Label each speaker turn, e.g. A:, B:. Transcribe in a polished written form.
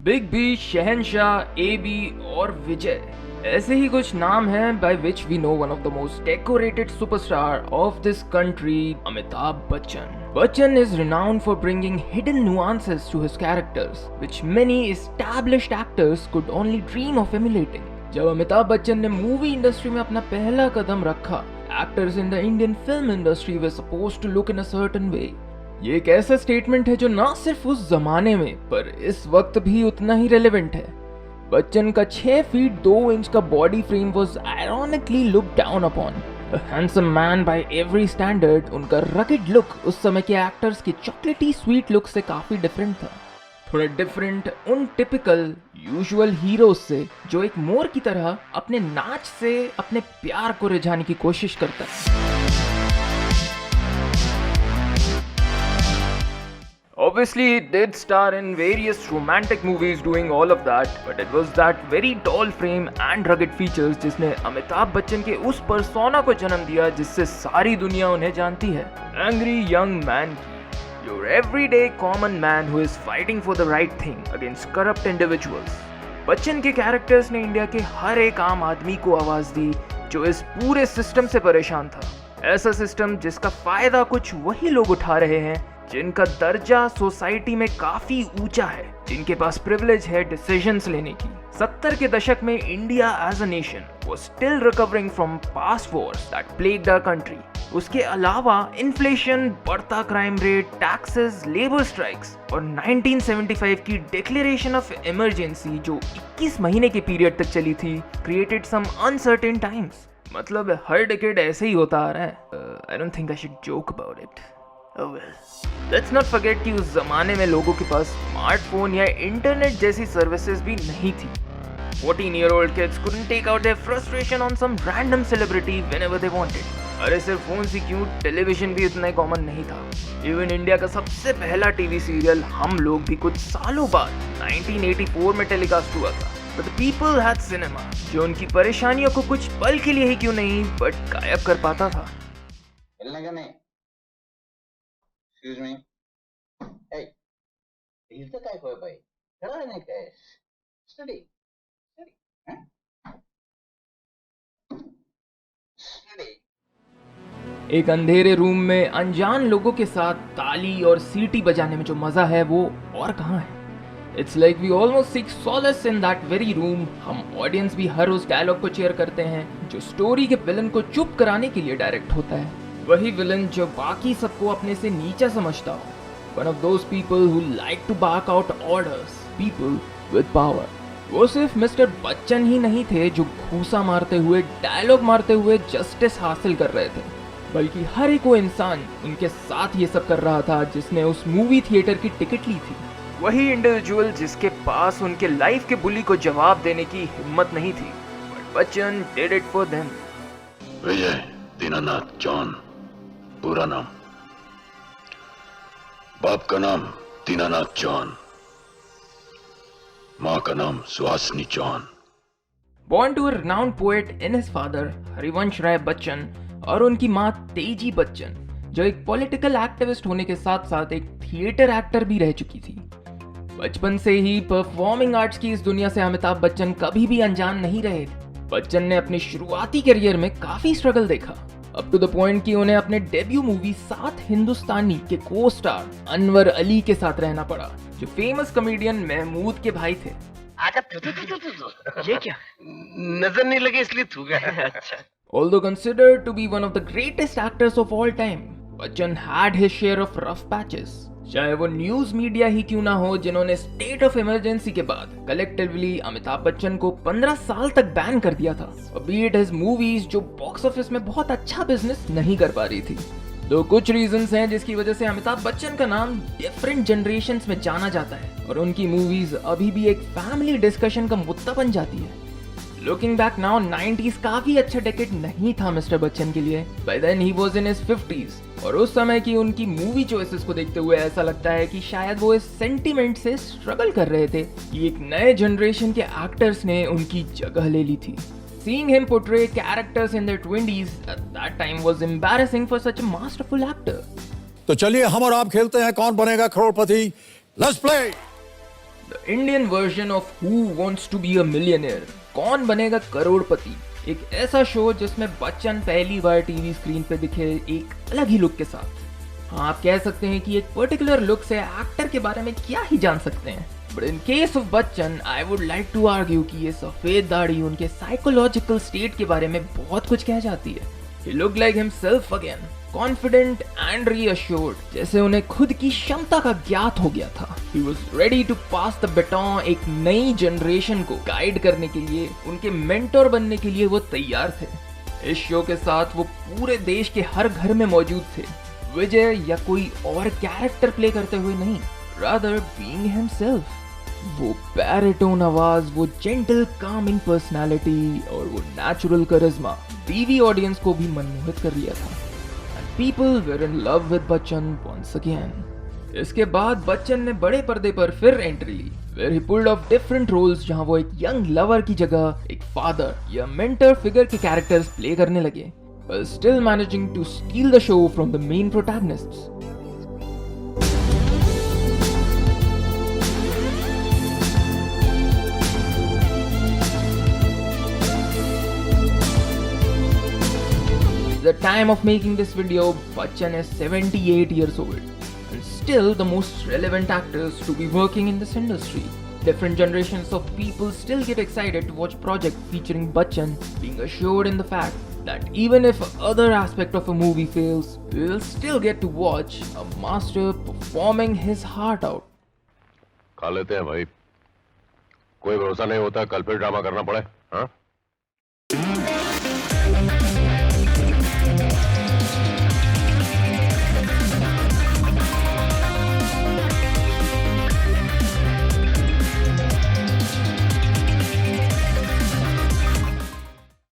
A: Big B, शहनशाह, A B और विजय ऐसे ही कुछ नाम हैं by which we know one of the most decorated superstar of this country, Amitabh Bachchan. Bachchan is renowned for bringing hidden nuances to his characters, which many established actors could only dream of emulating. जब अमिताभ बच्चन ने movie industry में अपना पहला कदम रखा, actors in the Indian film industry were supposed to look in a certain way. ये एक ऐसा statement है जो ना सिर्फ उस जमाने में पर इस वक्त भी उतना ही रेलेवेंट है। बच्चन का 6 फीट 2 इंच का body frame was ironically looked down upon. A handsome man by every standard, उनका रगिड लुक उस समय के एक्टर्स की चॉकलेटी स्वीट लुक से काफी डिफरेंट था। थोड़ा डिफरेंट उन टिपिकल यूजुअल हीरोज से जो एक मोर की तरह अपने नाच से अपने प्यार को रिझाने की कोशिश करता है। Obviously, he did star in various romantic movies doing all of that, but it was that very tall frame and rugged features जिसने अमिताभ बच्चन के उस persona को जन्म दिया जिससे सारी दुनिया उन्हें जानती है। Angry young man की, your everyday common man who is fighting for the right thing against corrupt individuals. Bachchan के कैरेक्टर्स ने इंडिया के हर एक आम आदमी को आवाज दी जो इस पूरे सिस्टम से परेशान था। ऐसा सिस्टम जिसका फायदा कुछ वही लोग उठा रहे हैं जिनका दर्जा सोसाइटी में काफी ऊंचा है, जिनके पास प्रिविलेज है डिसीजंस लेने की। 70 के दशक में India as a nation was still recovering from past wars that plagued our country. उसके अलावा इन्फ्लेशन, बढ़ता crime rate, taxes, labour strikes और 1975 की डिक्लेरेशन ऑफ इमरजेंसी जो 21 महीने के पीरियड तक चली थी, क्रिएटेड सम अनसर्टेन टाइम्स। मतलब हर डिकेड ऐसे ही होता आ रहा है। I don't think I should joke about it. Oh well. Let's not forget कि उस जमाने में लोगों के पास स्मार्टफोन या इंटरनेट जैसी सर्विसेज भी नहीं थी। 14-year-old kids couldn't take out their frustration on some random celebrity whenever they wanted. अरे सिर्फ फोन से क्यों, टेलीविजन भी इतना कॉमन नहीं था। इवन इंडिया का सबसे पहला टीवी सीरियल हम लोग भी कुछ सालों बाद 1984 में टेलीकास्ट हुआ था। But the people had cinema, जो उनकी परेशानियों को कुछ पल के लिए ही क्यों नहीं बट गायब कर पाता था।
B: Excuse me. Hey, he's the guy who by. खड़ा रहने का है. Steady. Steady. Huh? Steady.
A: एक अंधेरे रूम में अनजान लोगों के साथ ताली और सीटी बजाने में जो मजा है वो और कहाँ है। It's like we almost seek solace in that very room. हम ऑडियंस भी हर उस डायलॉग को चेयर करते हैं जो स्टोरी के विलन को चुप कराने के लिए डायरेक्ट होता है। वही विलन जो बाकी सबको अपने से नीचा समझता हो। One of those people who like to bark out orders, people with power. वो सिर्फ मिस्टर बच्चन ही नहीं थे जो घूसा मारते हुए, डायलॉग मारते हुए जस्टिस हासिल कर रहे थे, बल्कि हर एक वो इंसान उनके साथ ये सब कर रहा था जिसने उस मूवी थिएटर की टिकट ली थी। वही इंडिविजुअल जिसके पास उनके लाइफ के बुली को जवाब देने की हिम्मत नहीं थी, but Bachchan did it for them.
C: Vijay Dinanath John, पूरा नाम। बाप का नाम दीनानाथ जॉन, माँ का नाम Suhasini John.
A: Born to a renowned poet in his father Harivansh Rai Bachchan और उनकी माँ तेजी बच्चन, जो एक पॉलिटिकल एक्टिविस्ट होने के साथ साथ एक थिएटर एक्टर भी रह चुकी थी। बचपन से ही परफॉर्मिंग आर्ट्स की इस दुनिया से अमिताभ बच्चन कभी भी अनजान नहीं रहे थे। बच्चन ने अपने शुरुआती करियर में काफी स्ट्रगल देखा, अप टू द पॉइंट कि उन्हें अपने डेब्यू मूवी 7 हिंदुस्तानी के को स्टार अनवर अली के साथ रहना पड़ा, जो फेमस कॉमेडियन महमूद के भाई थे।
D: ये क्या नजर नहीं लगे इसलिए थू गया। अच्छा।
A: Although considered to be one of the greatest actors of all time, Bachchan had his share of rough patches. चाहे वो न्यूज मीडिया ही क्यों ना हो, जिन्होंने स्टेट ऑफ इमरजेंसी के बाद कलेक्टिवली अमिताभ बच्चन को 15 साल तक बैन कर दिया था, बीट हिज मूवीज जो बॉक्स ऑफिस में बहुत अच्छा बिजनेस नहीं कर पा रही थी। तो कुछ रीजंस हैं जिसकी वजह से अमिताभ बच्चन का नाम डिफरेंट जनरेशंस में जाना जाता है और उनकी मूवीज अभी भी एक फैमिली डिस्कशन का मुद्दा बन जाती है। लुकिंग बैक नाउ, 90s काफी अच्छा डेकेड नहीं था मिस्टर बच्चन के लिए। By then he was in his 50s और उस समय की उनकी मूवी चॉइसेस को देखते हुए ऐसा लगता है कि शायद वो इस सेंटिमेंट से स्ट्रगल कर रहे थे कि एक नए जनरेशन के एक्टर्स ने उनकी जगह ले ली थी। Seeing him portray characters in their 20s at that time was embarrassing for such a masterful actor.
E: तो चलिए हम और आप खेलते हैं Kaun Banega Crorepati. Let's play.
A: The Indian version of who wants to be a millionaire, Kaun Banega करोड़पति, एक ऐसा शो जिसमें बच्चन पहली बार टीवी स्क्रीन पे दिखे एक अलग ही लुक के साथ। हाँ, आप कह सकते हैं कि एक पर्टिकुलर लुक से एक्टर के बारे में क्या ही जान सकते हैं, but in case of Bachchan I would like to argue कि ये सफेद दाढ़ी उनके साइकोलॉजिकल स्टेट के बारे में बहुत कुछ कह जाती है। He looked like himself again, confident and reassured, जैसे उन्हें खुद की क्षमता का ज्ञात हो गया था। He was ready to pass the baton, एक नई जनरेशन को गाइड करने के लिए, उनके मेंटोर बनने के लिए वो तैयार थे। इस शो के साथ वो पूरे देश के हर घर में मौजूद थे, विजय या कोई और कैरेक्टर प्ले करते हुए नहीं, rather being himself। वो बैरिटोन आवाज, वो जेंटल कामिंग पर्सनालिटी और वो नेचुरल करिश्मा टीवी ऑडियंस को भी मनमोहित कर लिया था। And people were in love with Bachchan once again. इसके बाद बच्चन ने बड़े पर्दे पर फिर एंट्री ली, where he pulled off different roles, जहां वो एक यंग लवर की जगह एक फादर या मेंटर फिगर के कैरेक्टर्स प्ले करने लगे, but still managing to steal the show from the main protagonists. The time of making this video, Bachchan is 78 years old and still the most relevant actors to be working in this industry. Different generations of people still get excited to watch projects featuring Bachchan, being assured in the fact that even if other aspect of a movie fails, we will still get to watch a master performing his heart out.
C: खा लेते हैं भाई, कोई भरोसा नहीं होता कल फिर ड्रामा करना पड़े। हाँ